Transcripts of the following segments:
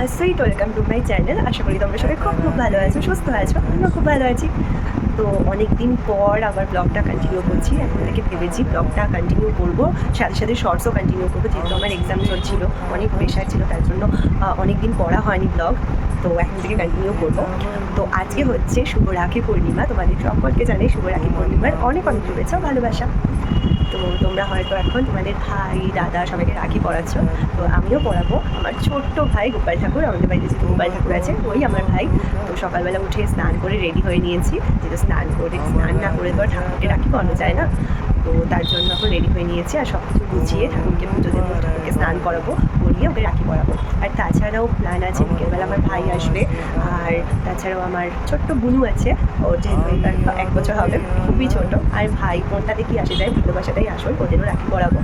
Sweet welcome to my channel. আশা করি তোমরা সবাই খুব ভালো আছো, সুস্থ আছো। আমিও খুব ভালো আছি। তো অনেক দিন পর আবার ব্লগটা কন্টিনিউ করছি। এখন থেকে ভেবেছি ব্লগটা কন্টিনিউ করবো, সাথে সাথে শর্টসও কন্টিনিউ করবো, যেহেতু আমার এক্সাম চলছিল, অনেক প্রেশার ছিল, তার জন্য অনেক দিন করা হয়নি ব্লগ। তো এখন থেকে কন্টিনিউ করবো। তো আজকে হচ্ছে শুভ রাখি পূর্ণিমা। তোমাদের সকলকে জানাই শুভ রাখি পূর্ণিমার অনেক অনেক শুভেচ্ছা, ভালোবাসা। তো তোমরা হয়তো এখন তোমাদের ভাই দাদা সবাইকে রাখি পড়াচ্ছ, তো আমিও পড়াবো। আমার ছোট্ট ভাই গোপাল ঠাকুর, আমাদের বাড়িতে যেহেতু গোপাল ঠাকুর আছে, ওই আমার ভাই। তো সকালবেলা উঠে স্নান করে রেডি হয়ে নিয়েছি, যেহেতু স্নান না করে তো আর ঠাকুরকে রাখি পরানো যায় না। তো তার জন্য এখন রেডি হয়ে নিয়েছি, আর সব কিছু গুছিয়ে ঠাকুরকে পুজো দেবো, ঠাকুরকে স্নান করাবো, করিয়ে ওকে রাখি পরাবো। আর তাছাড়াও প্ল্যান আছে বিকেলবেলা আমার ভাই আসবে, আর তাছাড়াও আমার ছোট্ট বুনু আছে, ওর যেহেতু 1 বছর হবে, খুবই ছোট। আর ভাই কোনটা দেখি আসে যায়, ভালোবাসাটাই আসল, ওদেরও রাখি পরাবো।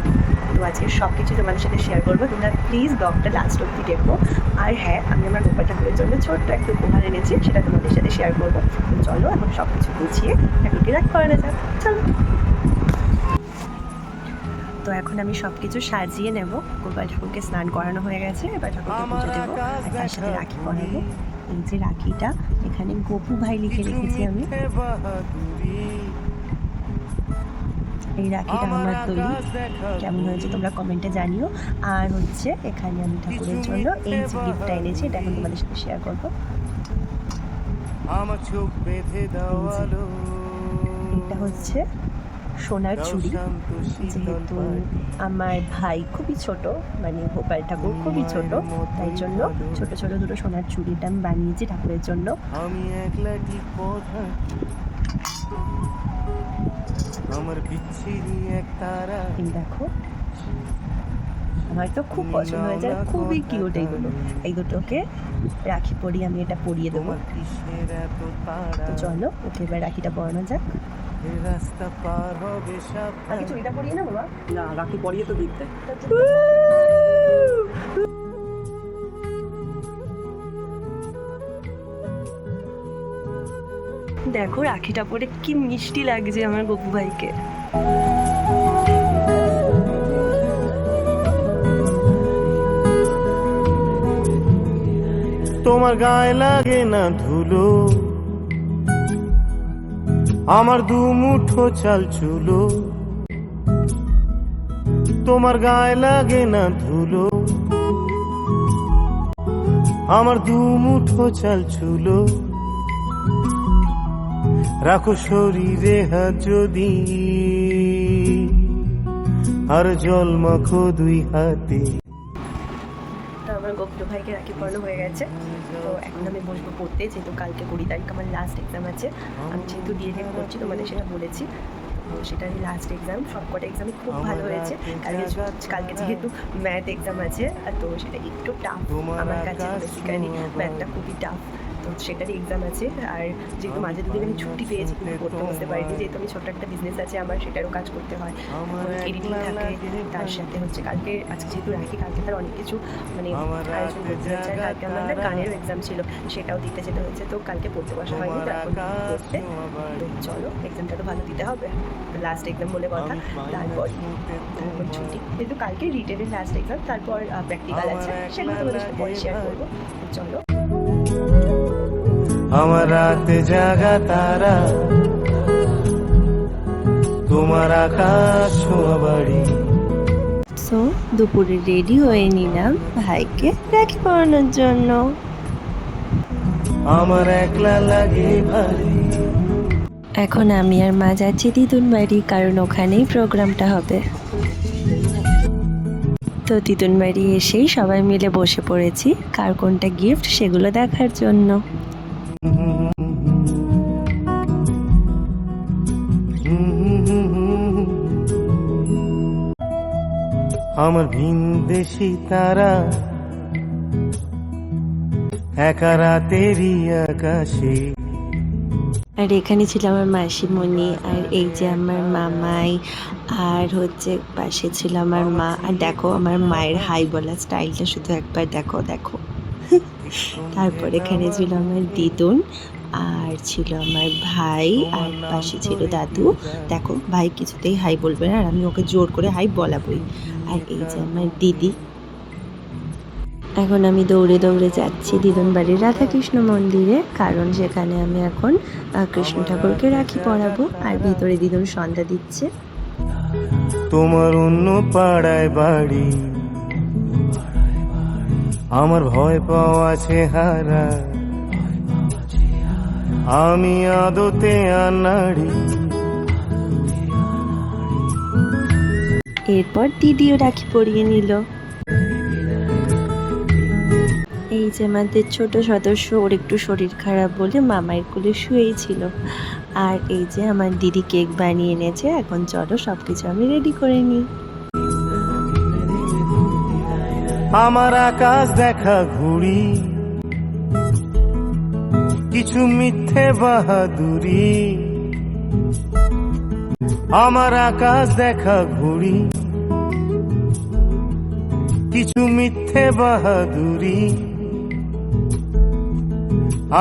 তো আজকে সব কিছু তোমাদের সাথে শেয়ার করবো, তোমরা প্লিজ ব্লগটা লাস্ট অব্দি দেখো। আর হ্যাঁ, আমি আমার গোপাল ঠাকুরের জন্য ছোট্ট একটা উপহার এনেছি, সেটা তোমাদের সাথে শেয়ার করবো। তো চলো এখন সব কিছু গুছিয়ে ঠাকুরকে রাখি পরানো যাক, চলো। তো এখন আমি সব কিছু সাজিয়ে নেব। গোপাল ঠাকুরকে স্নান করানো হয়ে গেছে, এবার ঠাকুরকে পুজো দেবো, আর তার সাথে রাখি পরাবো। এই যে রাখিটা, এখানে গোপু ভাই লিখে রেখেছি আমি। এই রাখিটা আমার তৈরি, কেমন হয়েছে তোমরা কমেন্টে জানিও। আর হচ্ছে এখানে আমি ঠাকুরের জন্য এই যে গিফটটা এনেছি, এটা এখন তোমাদের সাথে শেয়ার করবো। এটা হচ্ছে সোনার চুড়ি, যেহেতু আমার ভাই খুবই ছোট, মানে গোপাল ঠাকুর খুবই ছোট, তাই জন্য ছোট ছোট দুটো সোনার চুড়িটা আমি বানিয়েছি ঠাকুরের জন্য। এই দেখো, আমার তো খুব পছন্দ হয়ে যায়, খুবই কিউট এইগুলো। এই দুটোকে রাখি পরিয়ে আমি এটা পরিয়ে দেবো। তো চলো ওকে এবার রাখিটা পরানো যাক। রাস্তা পার হবে সাবধানে। চুড়িটা পরিয়ে না বাবা? না, রাখি পরিয়ে তো দিতে। দেখো রাখিটা পরে কি মিষ্টি লাগছে আমার গপু ভাইকে। তোমার গায়ে লাগে না ধুলো, আমার দু মুঠো চাল চুলো। তোমার গায়ে লাগে না ধুলো, আমার দু মুঠো চাল চুলো। রাখো শরীরে হাত যদি, আর জল মাখো দুই হাতে। আমার গোপু ভাইকে রাখি পড়ানো হয়ে গেছে, তো এখন আমি বসবো পড়তে, যেহেতু কালকে 20 তারিখ আমার লাস্ট এক্সাম আছে। আমি যেহেতু ডিএড করছি, তোমাদের সেটা বলেছি, তো সেটারই লাস্ট এক্সাম। সবকটা এক্সামই খুব ভালো হয়েছে, কালকে যেহেতু ম্যাথ এক্সাম আছে, তো সেটা একটু টাফ আমার কাছে, বেসিক্যালি ম্যাথটা খুবই টাফ। তো সেটারই এক্সাম আছে। আর যেহেতু মাঝে দুদিন আমি ছুটি পেয়েছি, কিন্তু পড়তে বসতে পারিনি, যেহেতু আমি ছোট্ট একটা বিজনেস আছে আমার, সেটারও কাজ করতে হয়, এডিটিং থাকে, তার সাথে হচ্ছে কালকে, আজকে যেহেতু রাখি, কালকে তার অনেক কিছু মানে আয়োজন করতে হচ্ছে। আর কালকে আমার একটা গানেরও এক্সাম ছিল, সেটাও দিতে যেতে হয়েছে, তো কালকে পড়তে বসা হয়নি, তারপর পড়তে। তো চলো, এক্সামটা তো ভালো দিতে হবে, লাস্ট এক্সাম বলে কথা। তারপর ছুটি, যেহেতু কালকে রিটেনের লাস্ট এক্সাম, তারপর প্র্যাকটিক্যাল আছে, সেগুলো তোমাদের সাথে পরে শেয়ার করবো। চলো। আমার রাতে জাগা তারা, তোমার আকাশ ছোঁয়া বাড়ি। সো দুপুরে রেডি হয়ে নিলাম ভাইকে রাখি পরানোর জন্য। আমার একলা লাগে ভারী। এখন আমি আর মা যাচ্ছি দিদুন বাড়ি, কারণ ওখানেই প্রোগ্রামটা হবে। তো দিদুন বাড়ি এসেই সবাই মিলে বসে পড়েছি, কার কোনটা গিফট সেগুলো দেখার জন্য। আমার ভিনদেশি তারা একা রাতেরই আকাশে। আর এখানে ছিল আমার মাসিমণি, আর এই যে আমার মামাই, আর হচ্ছে পাশে ছিল আমার মা। আর দেখো আমার মায়ের হাই বলা স্টাইলটা শুধু একবার দেখো দেখো। তারপর এখানে ছিল আমার দিদুন, আর ছিল আমার ভাই, আর পাশে ছিল দাদু। দেখো ভাই কিছুতেই হাই বলবে না, আর আমি ওকে জোর করে হাই বলাবই। আর এই যে আমার দিদি, এখন আমি দৌড়ে দৌড়ে যাচ্ছি দিদুন বাড়ির রাধাকৃষ্ণ মন্দিরে, কারণ সেখানে আমি এখন কৃষ্ণ ঠাকুরকে রাখি পরাবো। আর ভিতরে দিদুন সন্ধ্যা দিচ্ছে। তোমার অন্য পাড়ায় বাড়ি, আমার ভয় পাওয়া চেহারা, আমি আদতে আনাড়ি। এরপর দিদিও রাখি পরিয়ে নিল। এই যে আমাদের ছোট সদস্য, ওর একটু শরীর খারাপ বলে মামায়ের কোলে শুয়েই ছিল। আর এই যে আমার দিদি কেক বানিয়ে এনেছে। এখন চলো সবকিছু আমি রেডি করে নিই। আমার আকাশ দেখা ঘুড়ি, কিছু মিথ্যে বাহাদুরি। আমার আকাশ দেখা ঘুড়ি, কিছু মিথ্যে বাহাদুরি।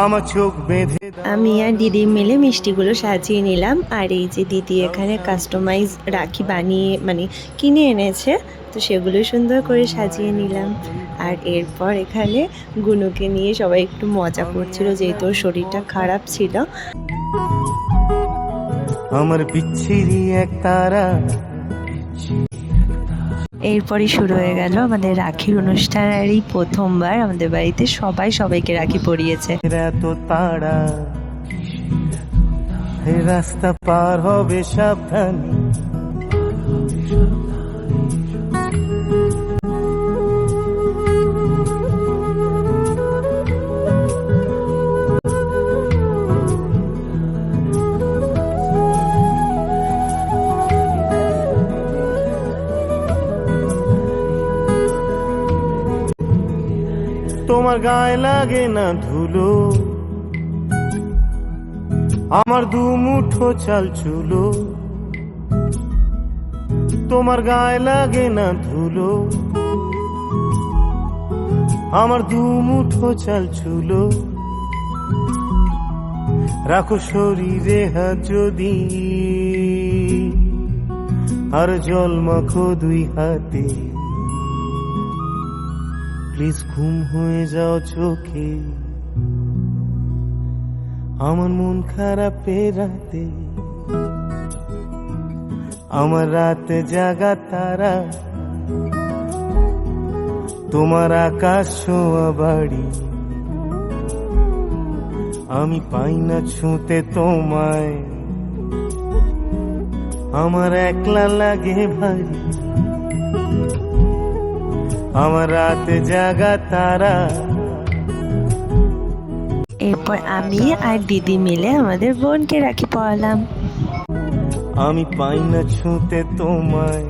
আমার চোখ বেঁধে আমি আর দিদি মিলে মিষ্টিগুলো সাজিয়ে নিলাম। আর এই যে দিদি এখানে কাস্টমাইজ রাখি বানিয়ে কিনে এনেছে, তো সেগুলো সুন্দর করে সাজিয়ে নিলাম। আর এরপর এখানে গুনুকে নিয়ে সবাই একটু মজা করছিল, যেহেতু ওর শরীরটা খারাপ ছিল। আমার বিচ্ছিরি এক তারা। এরপরই শুরু হয়ে গেল আমাদের রাখির অনুষ্ঠান। আর এই প্রথমবার আমাদের বাড়িতে সবাই সবাইকে রাখি পরিয়েছে। এত তাড়া, এই রাস্তা পার হবে সাবধানে। তোমার গায়ে লাগে না ধুলো, আমার দু মুঠো চাল চুলো। তোমার গায়ে লাগে না ধুলো, আমার দু মুঠো চাল চুলো। রাখো শরীরে হাত যদি, আর জল মাখো দুই হাতে। প্লিজ ঘুম হয়ে যাও চোখে, আমার মন খারাপের রাতে। আমার রাতে জাগা তারা, তোমার আকাশ ছোঁয়া বাড়ি। আমি পাই না ছুঁতে তোমায়, আমার একলা লাগে ভারী। আমার রাতে জাগা তারা। এরপর আমি আর দিদি মিলে আমাদের বোনকে রাখি পরালাম। আমি পাই না ছুঁতে তোমায়,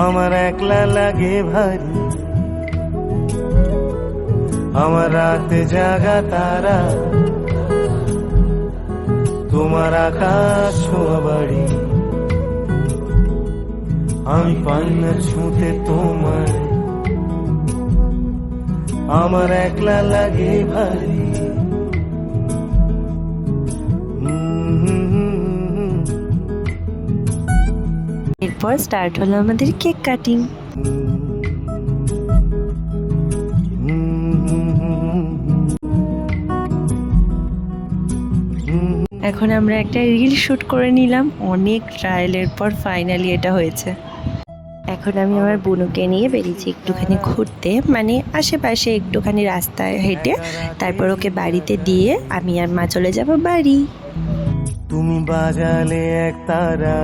আমার একলা লাগে ভারী। আমার রাতে জাগা তারা, তোমার আকাশ ছোঁয়া বাড়ি। আমি পাই না ছুঁতে তোমায়, আমার একলা লাগে ভারী। এরপর স্টার্ট হলো আমাদের কেক কাটিং। এখন আমরা একটা রিল শুট করে নিলাম। অনেক ট্রায়ালের পর ফাইনালি এটা হয়েছে। এখন আমি আমার বোনকে নিয়ে বেরিয়েছি একটুখানি ঘুরতে, আশেপাশে একটুখানি রাস্তায় হেঁটে। তারপর ওকে বাড়িতে দিয়ে আমি আর মা চলে যাব বাড়ি। তুমি বাজালে এক তারা।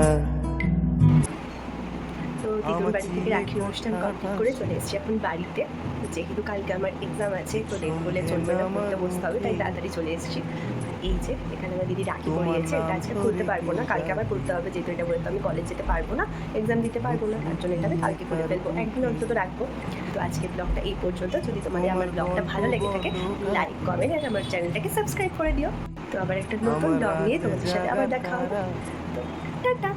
তো দিদুন বাড়ি থেকে রাখি অনুষ্ঠান কমপ্লিট করে চলে এসেছি এখন বাড়িতে। যেহেতু কালকে আমার এক্সাম আছে, তো লেট করলে চলবে না, পড়তে বসতে হবে, তাই তাড়াতাড়ি চলে এসেছি। এই যে এখানে আমার দিদি রাখি পরিয়েছে। এটা আজকে খুলতে পারবো না, কালকে আবার খুলতে হবে, যেহেতু এটা বলে তো আমি কলেজ যেতে পারবো না, এক্সাম দিতে পারবো না, তার জন্য এটা আমি কালকে করে ফেলবো, একদিন অন্তত রাখবো। তো আজকে ব্লগটা এই পর্যন্ত। যদি তোমাদের আমার ব্লগটা ভালো লেগে থাকে, লাইক কমেন্ট আর আমার চ্যানেলটাকে সাবস্ক্রাইব করে দিও। তো আবার একটা নতুন ব্লগ নিয়ে তোমাদের সাথে আবার দেখা হবে। তো টাটা।